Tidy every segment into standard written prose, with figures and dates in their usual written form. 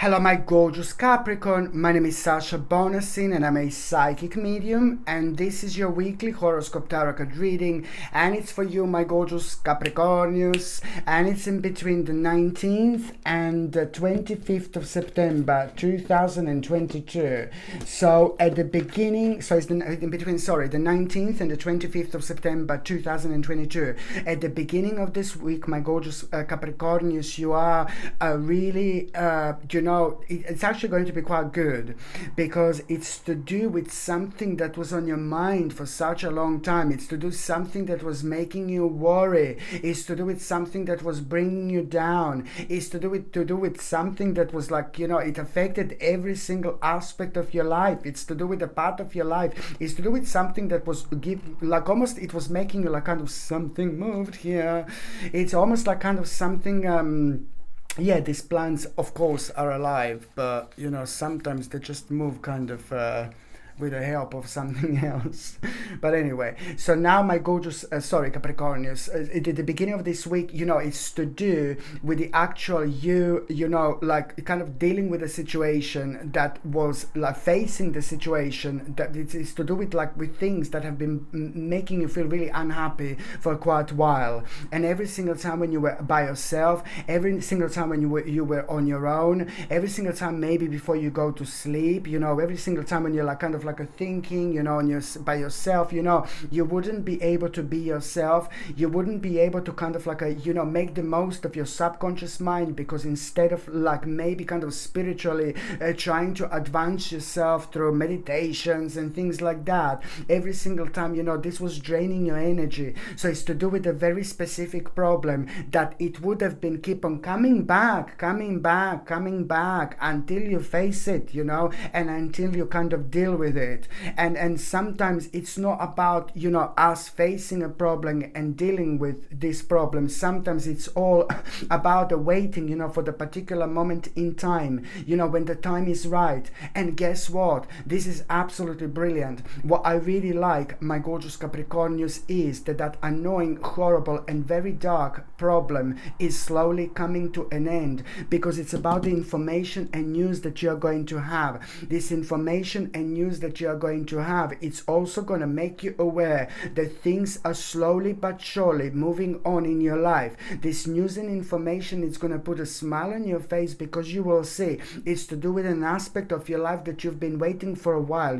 Hello, my gorgeous Capricorn. My name is Sasha Bonasin and I'm a psychic medium. And this is your weekly horoscope tarot card reading. And it's for you, my gorgeous Capricornius. And it's in between the 19th and the 25th of September 2022. So at the beginning, so it's in between, the 19th and the 25th of September 2022. At the beginning of this week, my gorgeous Capricornius, you are really, it's actually going to be quite good because it's to do with something that was on your mind for such a long time. It's to do something that was making you worry. It's to do with something that was bringing you down. It's to do with something that was it affected every single aspect of your life. It's to do with a part of your life. It's to do with something that was it was making you kind of something moved here. It's almost like kind of something. These plants, of course, are alive, but sometimes they just move kind of with the help of something else. But anyway, so now my gorgeous, Capricornius, at the beginning of this week, it's to do with the actual kind of dealing with a situation that was facing the situation that it is to do with things that have been making you feel really unhappy for quite a while. And every single time when you were by yourself, every single time when you were on your own, every single time maybe before you go to sleep, every single time when you're kind of a thinking, by yourself, you wouldn't be able to be yourself. You wouldn't be able to kind of make the most of your subconscious mind, because instead of maybe kind of spiritually trying to advance yourself through meditations and things like that, every single time, this was draining your energy. So it's to do with a very specific problem that it would have been keep on coming back until you face it, and until you kind of deal with it. And sometimes it's not about us facing a problem and dealing with this problem. Sometimes it's all about waiting for the particular moment in time, when the time is right. And guess what, this is absolutely brilliant. What I really like, my gorgeous Capricornius, is that annoying, horrible and very dark problem is slowly coming to an end, because it's about the information and news that you're going to have. This information and news that you're going to have, it's also going to make you aware that things are slowly but surely moving on in your life. This news and information is going to put a smile on your face, because you will see it's to do with an aspect of your life that you've been waiting for a while,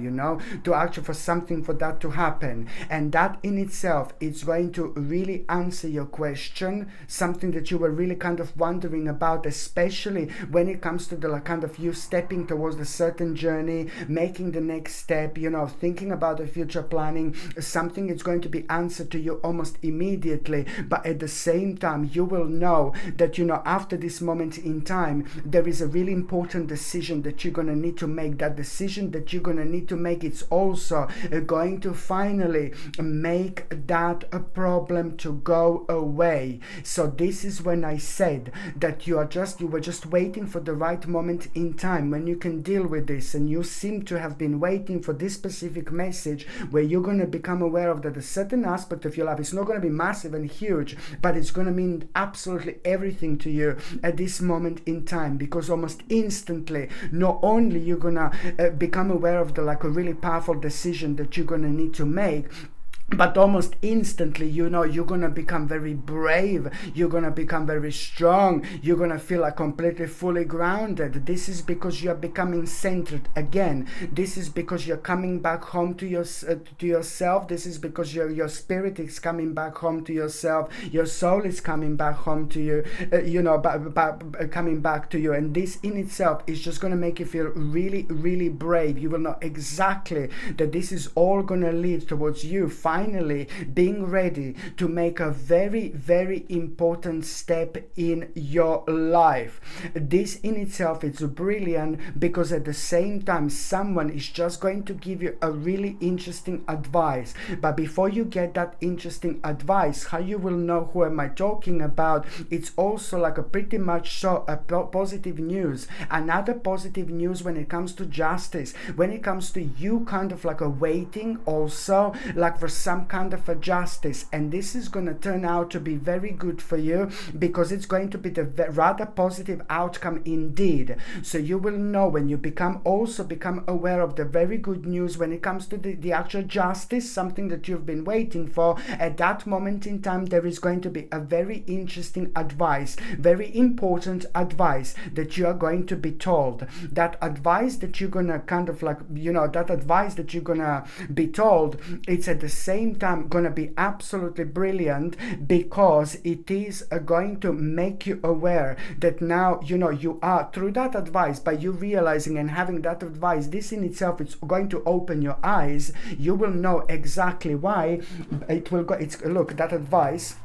to actually for something for that to happen. And that in itself, it's going to really answer your question, something that you were really kind of wondering about, especially when it comes to the kind of you stepping towards a certain journey, making the next step, thinking about the future planning. Something is going to be answered to you almost immediately, but at the same time you will know that after this moment in time there is a really important decision that you're going to need to make. That decision that you're going to need to make, it's also going to finally make that a problem to go away. So this is when I said that you were just waiting for the right moment in time when you can deal with this, and you seem to have been waiting for this specific message where you're going to become aware of that a certain aspect of your life, it's not going to be massive and huge, but it's going to mean absolutely everything to you at this moment in time, because almost instantly, not only you're going to become aware of a really powerful decision that you're going to need to make, but almost instantly, you're going to become very brave. You're going to become very strong. You're going to feel completely fully grounded. This is because you're becoming centered again. This is because you're coming back home to yourself. This is because your spirit is coming back home to yourself. Your soul is coming back home to you, coming back to you. And this in itself is just going to make you feel really, really brave. You will know exactly that this is all going to lead towards you finally being ready to make a very, very important step in your life. This in itself is brilliant, because at the same time someone is just going to give you a really interesting advice. But before you get that interesting advice, how you will know who am I talking about, it's also a pretty much so a positive news. Another positive news when it comes to justice, when it comes to you kind of a waiting also for some kind of a justice, and this is going to turn out to be very good for you, because it's going to be the rather positive outcome indeed. So you will know when you become aware of the very good news when it comes to the actual justice, something that you've been waiting for. At that moment in time, there is going to be a very interesting advice, very important advice that you are going to be told. That advice that you're gonna kind of like, that advice that you're gonna be told, it's at the same time gonna be absolutely brilliant, because it is going to make you aware that now, you are, through that advice, by you realizing and having that advice, this in itself, it's going to open your eyes. You will know exactly why it will go. Look, that advice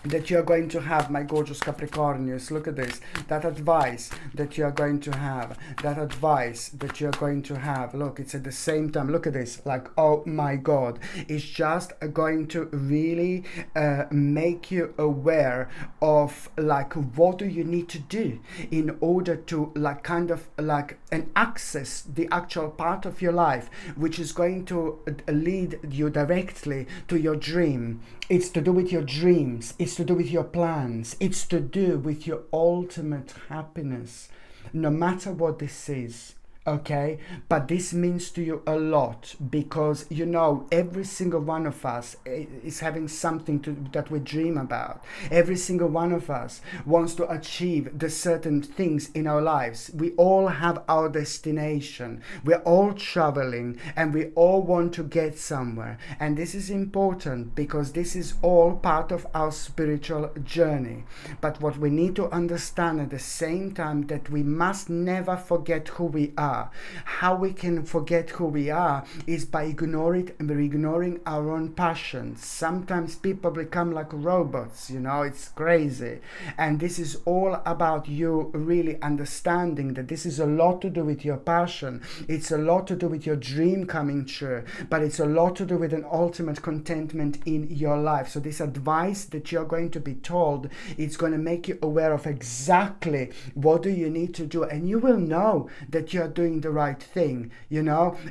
that you are going to have, my gorgeous Capricornius, look at this, that advice that you are going to have, look, it's at the same time, look at this, like, oh my God, it's just going to really make you aware of, like, what do you need to do in order to, like, kind of like, and access the actual part of your life which is going to lead you directly to your dream. It's to do with your dreams, it's to do with your plans, it's to do with your ultimate happiness, no matter what this is. Okay, but this means to you a lot, because every single one of us is having something that we dream about. Every single one of us wants to achieve the certain things in our lives. We all have our destination. We're all traveling, and we all want to get somewhere. And this is important, because this is all part of our spiritual journey. But what we need to understand at the same time, that we must never forget who we are. How we can forget who we are is by ignoring our own passions. Sometimes people become like robots, it's crazy. And this is all about you really understanding that this is a lot to do with your passion. It's a lot to do with your dream coming true, but it's a lot to do with an ultimate contentment in your life. So this advice that you're going to be told, it's going to make you aware of exactly what do you need to do, and you will know that you're doing the right thing,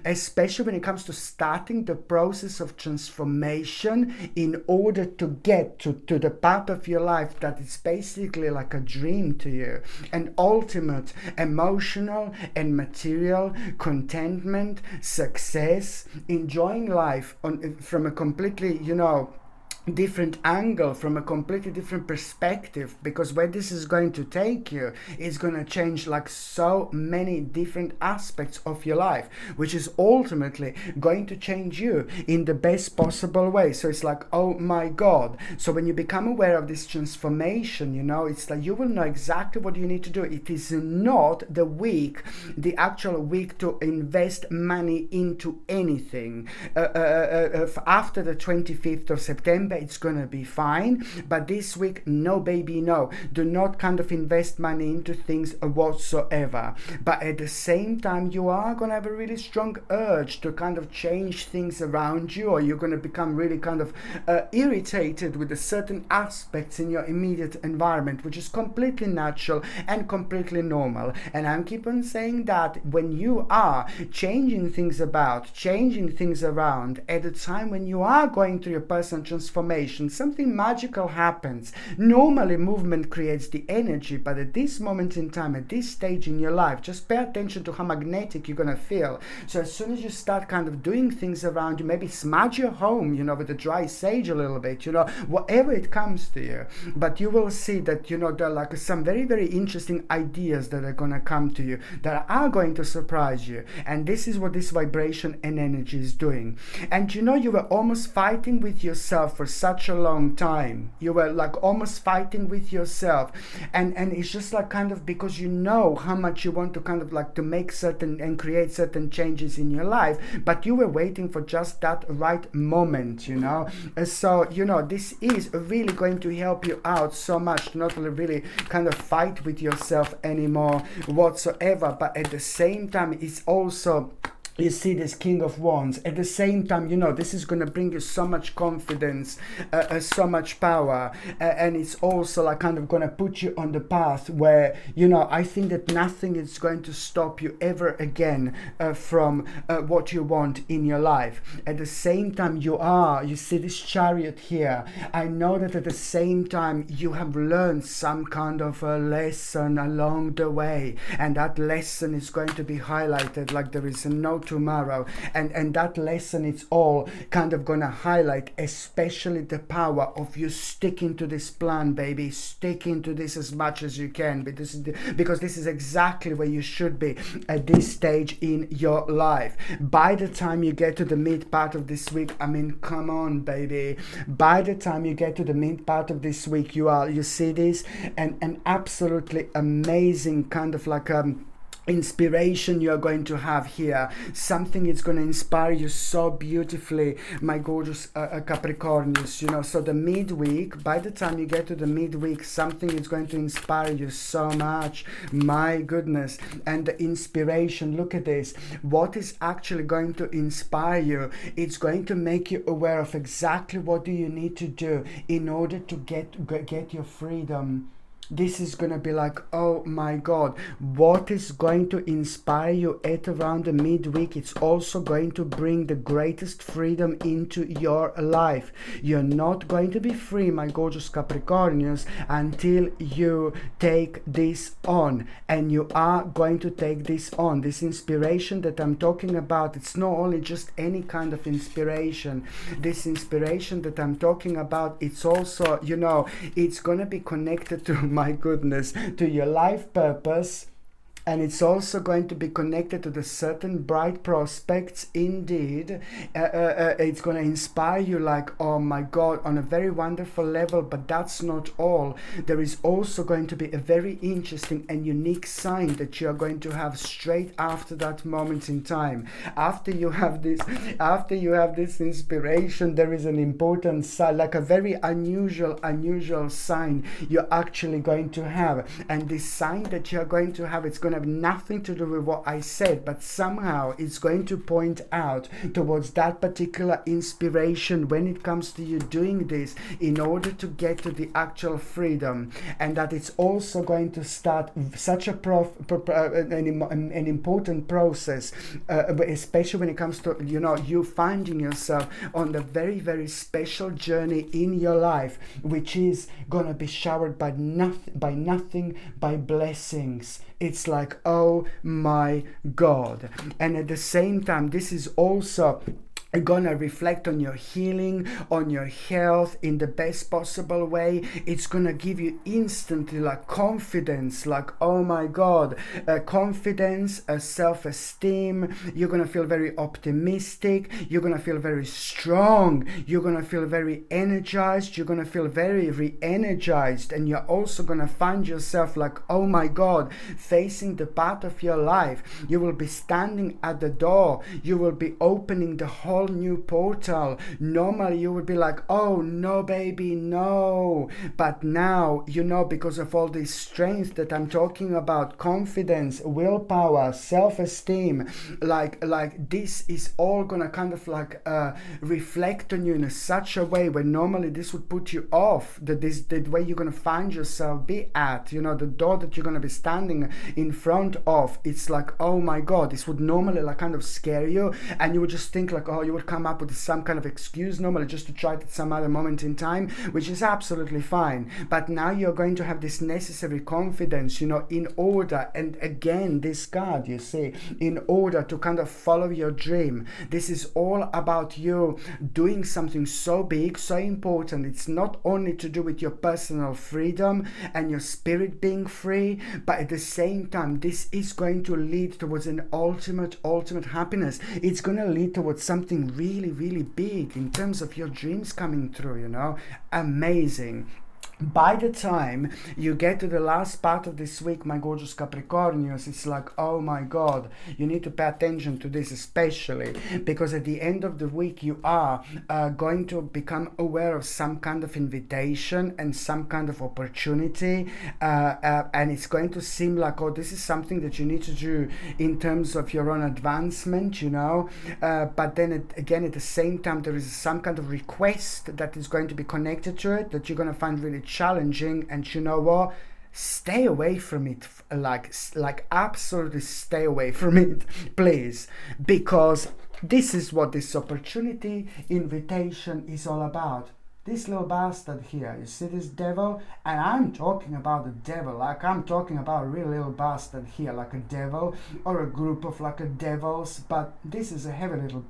especially when it comes to starting the process of transformation in order to get to the part of your life that is basically like a dream to you, an ultimate emotional and material contentment, success, enjoying life from a completely, different angle, from a completely different perspective, because where this is going to take you is going to change like so many different aspects of your life, which is ultimately going to change you in the best possible way. So it's like, oh my God. So when you become aware of this transformation, it's like you will know exactly what you need to do. It is not the actual week to invest money into anything. After the 25th of September, it's gonna be fine, but this week, no baby, no. Do not kind of invest money into things whatsoever. But at the same time, you are gonna have a really strong urge to kind of change things around you, or you're gonna become really kind of irritated with the certain aspects in your immediate environment, which is completely natural and completely normal. And I keep on saying that when you are changing things around at a time when you are going through your personal transformation, something magical happens. Normally movement creates the energy, but at this moment in time, at this stage in your life, just pay attention to how magnetic you're gonna feel. So as soon as you start kind of doing things around you, maybe smudge your home, with the dry sage a little bit, whatever it comes to you, but you will see that, there are like some very, very interesting ideas that are gonna come to you that are going to surprise you. And this is what this vibration and energy is doing. And you were almost fighting with yourself for such a long time. You were like almost fighting with yourself, and it's just like kind of because how much you want to kind of like to make certain and create certain changes in your life, but you were waiting for just that right moment. So this is really going to help you out so much to not really kind of fight with yourself anymore whatsoever, but at the same time it's also you see this King of Wands. At the same time, you know, this is going to bring you so much confidence, so much power, and it's also like kind of going to put you on the path where, you know, I think that nothing is going to stop you ever again from what you want in your life. At the same time, you see this Chariot here. I know that at the same time you have learned some kind of a lesson along the way, and that lesson is going to be highlighted like there is no tomorrow, and that lesson, it's all kind of gonna highlight especially the power of you sticking to this plan, baby, sticking to this as much as you can, because this is exactly where you should be at this stage in your life. By the time you get to the mid part of this week, I mean, come on, baby, by the time you get to the mid part of this week, you see this, and an absolutely amazing kind of like inspiration you're going to have here. Something is going to inspire you so beautifully, my gorgeous Capricornians, you know. So the midweek, by the time you get to the midweek, something is going to inspire you so much, my goodness. And the inspiration, look at this, what is actually going to inspire you? It's going to make you aware of exactly what do you need to do in order to get your freedom. This is going to be like, oh my God, what is going to inspire you at around the midweek? It's also going to bring the greatest freedom into your life. You're not going to be free, my gorgeous Capricornians, until you take this on. And you are going to take this on. This inspiration that I'm talking about, it's not only just any kind of inspiration. This inspiration that I'm talking about, it's also, you know, it's going to be connected to, my goodness, to your life purpose, and it's also going to be connected to the certain bright prospects. Indeed, it's going to inspire you like, oh my God, on a very wonderful level. But that's not all. There is also going to be a very interesting and unique sign that you are going to have straight after that moment in time. After you have this inspiration, there is an important sign, like a very unusual sign you're actually going to have. And this sign that you're going to have, it's going to have nothing to do with what I said, but somehow it's going to point out towards that particular inspiration when it comes to you doing this in order to get to the actual freedom. And that it's also going to start such an important process, especially when it comes to, you know, you finding yourself on the very, very special journey in your life, which is gonna be showered by nothing but blessings. It's like, oh my God. And at the same time, this is also gonna reflect on your healing, on your health in the best possible way. It's gonna give you instantly like confidence, like, oh my God, confidence, self-esteem. You're gonna feel very optimistic, you're gonna feel very strong, you're gonna feel very energized, you're gonna feel very re-energized, and you're also gonna find yourself like, oh my God, facing the path of your life. You will be standing at the door, you will be opening the whole new portal. Normally you would be like, oh no baby, no, but now, you know, because of all this strength that I'm talking about, confidence, willpower, self-esteem, like this is all gonna kind of like reflect on you in such a way where normally this would put you off, the way you're gonna find yourself be at, you know, the door that you're gonna be standing in front of. It's like, oh my God, this would normally like kind of scare you, and you would just think like, oh, you would come up with some kind of excuse normally just to try it at some other moment in time, which is absolutely fine. But now you're going to have this necessary confidence, you know, in order, and again, this card, you see, in order to kind of follow your dream. This is all about you doing something so big, so important. It's not only to do with your personal freedom and your spirit being free, but at the same time, this is going to lead towards an ultimate happiness. It's going to lead towards something really, really big in terms of your dreams coming true, you know. Amazing. by the time you get to the last part of this week, my gorgeous Capricornians, it's like, oh my God, you need to pay attention to this, especially because at the end of the week you are going to become aware of some kind of invitation and some kind of opportunity, and it's going to seem like, oh, this is something that you need to do in terms of your own advancement, but then again, at the same time, there is some kind of request that is going to be connected to it that you're going to find really challenging, and you know what, stay away from it, like absolutely stay away from it, please, because this is what this opportunity invitation is all about. This little bastard here, you see this devil, and I'm talking about the devil, like I'm talking about a real little bastard here, like a devil or a group of like a devils, but this is a heavy little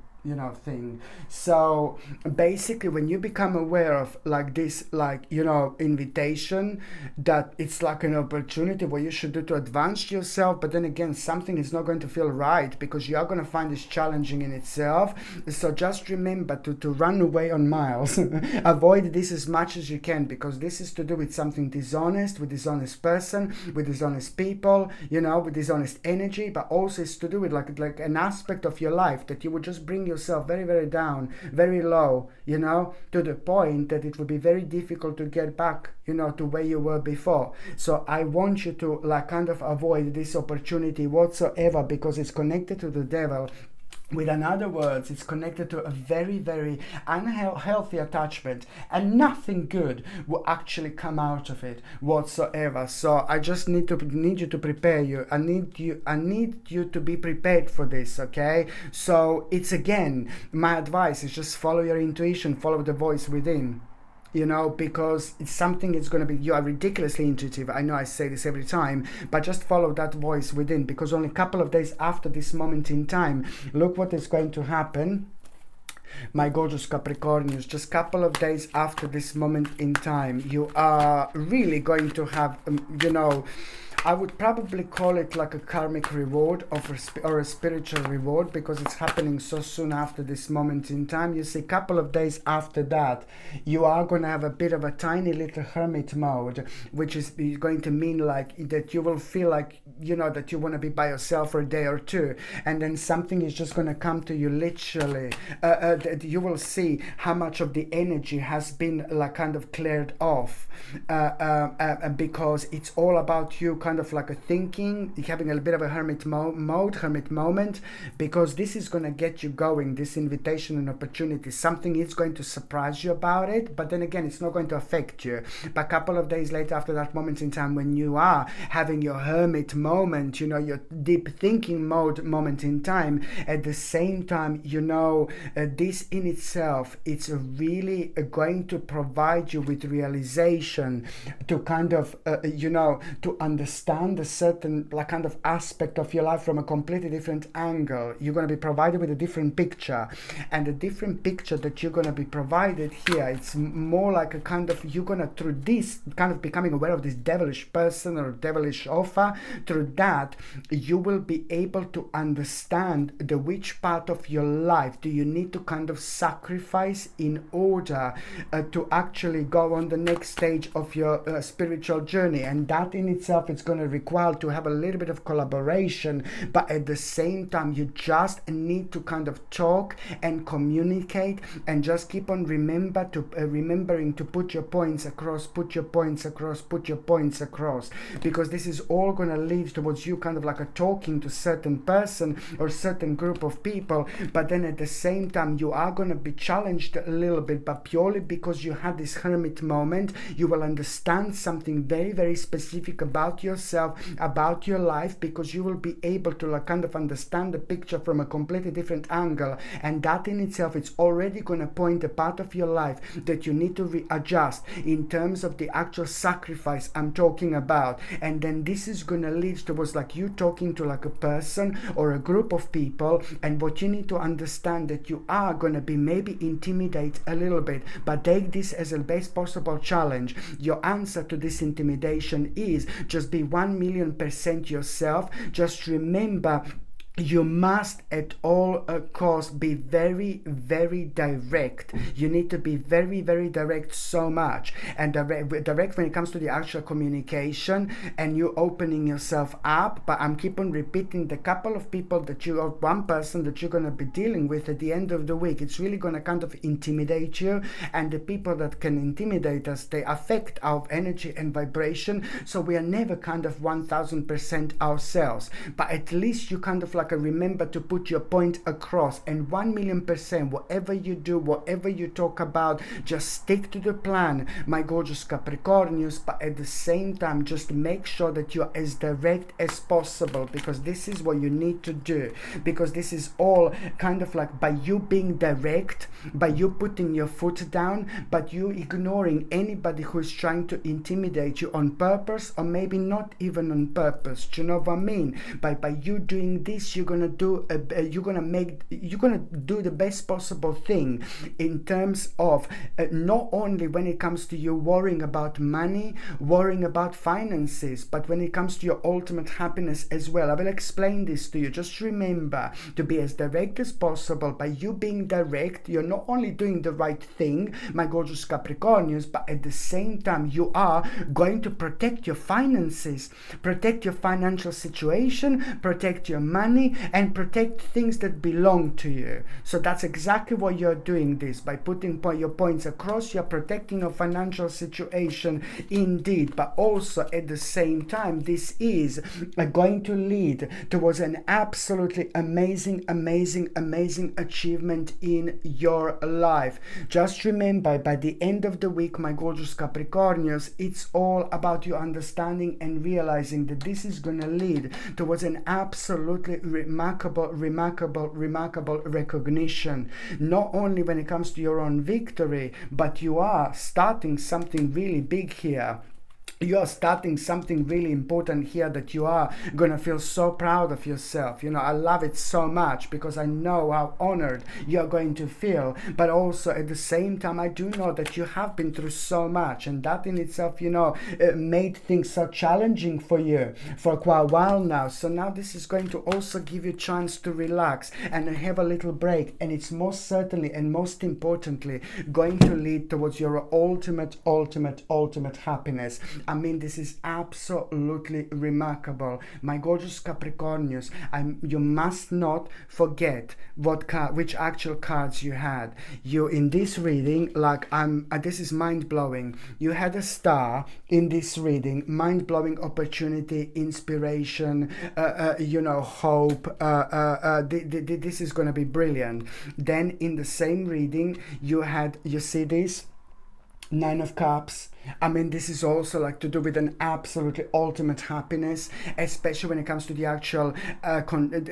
thing. So basically, when you become aware of like this, invitation, that it's like an opportunity what you should do to advance yourself, but then again, something is not going to feel right because you are going to find this challenging in itself. So just remember to run away on miles. Avoid this as much as you can, because this is to do with something dishonest, with dishonest person, with dishonest people, with dishonest energy, but also it's to do with like an aspect of your life that you would just bring yourself very, very down, very low, to the point that it would be very difficult to get back, to where you were before. So I want you to kind of avoid this opportunity whatsoever, because it's connected to the devil. With other words, it's connected to a very, very unhealthy attachment, and nothing good will actually come out of it whatsoever. So I just need you to prepare you. I need you to be prepared for this, okay? So it's, again, my advice is just follow your intuition, follow the voice within. Because it's something, it's going to be, you are ridiculously intuitive. I know I say this every time, but just follow that voice within, because only a couple of days after this moment in time, look what is going to happen. My gorgeous Capricornians, just a couple of days after this moment in time, you are really going to have, I would probably call it like a karmic reward or a spiritual reward, because it's happening so soon after this moment in time. You see, a couple of days after that, you are going to have a bit of a tiny little hermit mode, which is going to mean like that you will feel like, that you want to be by yourself for a day or two, and then something is just going to come to you literally. You will see how much of the energy has been like kind of cleared off, because it's all about you kind of like a thinking, having a bit of a hermit moment, because this is going to get you going, this invitation and opportunity. Something is going to surprise you about it, but then again, it's not going to affect you. But a couple of days later, after that moment in time, when you are having your hermit moment, your deep thinking moment in time, at the same time, this in itself, it's really going to provide you with realization to kind of, to understand a certain like kind of aspect of your life from a completely different angle. You're going to be provided with a different picture, and the different picture that you're going to be provided here, it's more like a kind of, you're going to, through this kind of becoming aware of this devilish person or devilish offer, through that you will be able to understand which part of your life do you need to kind of sacrifice in order to actually go on the next stage of your spiritual journey. And that in itself, it's going to require to have a little bit of collaboration, but at the same time, you just need to kind of talk and communicate, and just keep on remembering to put your points across, because this is all going to lead towards you kind of like a talking to certain person or certain group of people. But then at the same time, you are going to be challenged a little bit, but purely because you had this hermit moment, you will understand something very, very specific about yourself, about your life, because you will be able to like kind of understand the picture from a completely different angle. And that in itself, it's already going to point a part of your life that you need to readjust in terms of the actual sacrifice I'm talking about. And then this is going to lead towards like you talking to like a person or a group of people, and what you need to understand that you are going to be maybe intimidate a little bit, but take this as a best possible challenge. Your answer to this intimidation is just be 1,000,000% yourself. Just remember you must at all costs be very, very direct. You need to be very, very direct, so much. And direct when it comes to the actual communication and you opening yourself up. But I'm keep on repeating, the couple of people that you, or one person that you're going to be dealing with at the end of the week, it's really going to kind of intimidate you. And the people that can intimidate us, they affect our energy and vibration. So we are never kind of 1000% ourselves. But at least you kind of like remember to put your point across, and 1,000,000%, whatever you do, whatever you talk about, just stick to the plan, my gorgeous Capricornians. But at the same time, just make sure that you're as direct as possible, because this is what you need to do. Because this is all kind of like by you being direct, by you putting your foot down, but you ignoring anybody who is trying to intimidate you on purpose, or maybe not even on purpose. Do you know what I mean? By you doing this, you're gonna do you're gonna do the best possible thing in terms of not only when it comes to you worrying about money, worrying about finances, but when it comes to your ultimate happiness as well. I will explain this to you. Just remember to be as direct as possible. By you being direct, you're not only doing the right thing, my gorgeous Capricornians, but at the same time you are going to protect your finances, protect your financial situation, protect your money, and protect things that belong to you. So that's exactly what you're doing this. By putting your points across, you're protecting your financial situation indeed, but also at the same time, this is going to lead towards an absolutely amazing achievement in your life. Just remember, by the end of the week, my gorgeous Capricornians, it's all about you understanding and realizing that this is going to lead towards an absolutely remarkable recognition, not only when it comes to your own victory, but you are starting something really big here. You are starting something really important here that you are going to feel so proud of yourself. You know, I love it so much because I know how honored you are going to feel. But also at the same time, I do know that you have been through so much, and that in itself, you know, made things so challenging for you for quite a while now. So now this is going to also give you a chance to relax and have a little break. And it's most certainly and most importantly going to lead towards your ultimate happiness. I mean, this is absolutely remarkable, my gorgeous Capricornians. You must not forget which actual cards you had. You in this reading, like this is mind blowing. You had a star in this reading, mind blowing opportunity, inspiration, you know, hope. This is going to be brilliant. Then in the same reading, you see this. 9 of Cups. I mean, this is also like to do with an absolutely ultimate happiness, especially when it comes to the actual,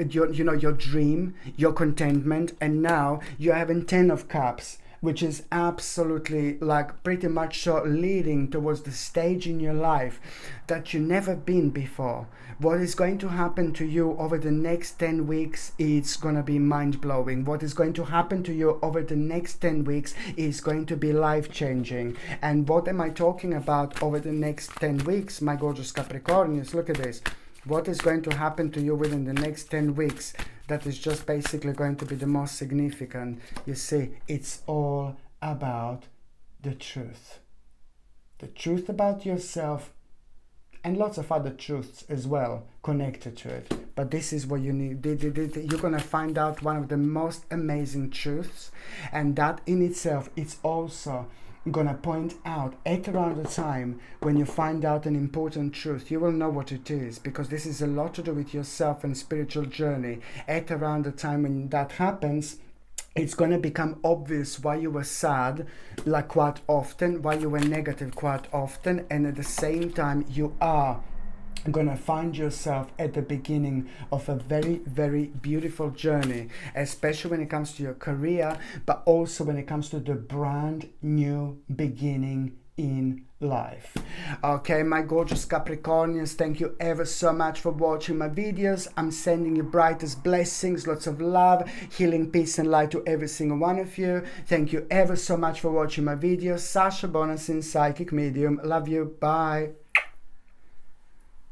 your dream, your contentment. And now you're having 10 of Cups, which is absolutely like pretty much so leading towards the stage in your life that you've never been before. What is going to happen to you over the next 10 weeks is going to be mind-blowing. What is going to happen to you over the next 10 weeks is going to be life-changing. And what am I talking about over the next 10 weeks, my gorgeous Capricornians? Look at this. What is going to happen to you within the next 10 weeks? That is just basically going to be the most significant. You see, it's all about the truth. The truth about yourself, and lots of other truths as well connected to it. But this is what you need. You're going to find out one of the most amazing truths, and that in itself, it's also going to point out at around the time when you find out an important truth. You will know what it is, because this is a lot to do with yourself and spiritual journey. At around the time when that happens, it's going to become obvious why you were sad, like quite often, why you were negative quite often, and at the same time you are going to find yourself at the beginning of a very beautiful journey, especially when it comes to your career, but also when it comes to the brand new beginning in life. Okay, my gorgeous Capricornians, thank you ever so much for watching my videos. I'm sending you brightest blessings, lots of love, healing, peace and light to every single one of you. Thank you ever so much for watching my videos. Sasha Bonasin, Psychic Medium. Love you. Bye.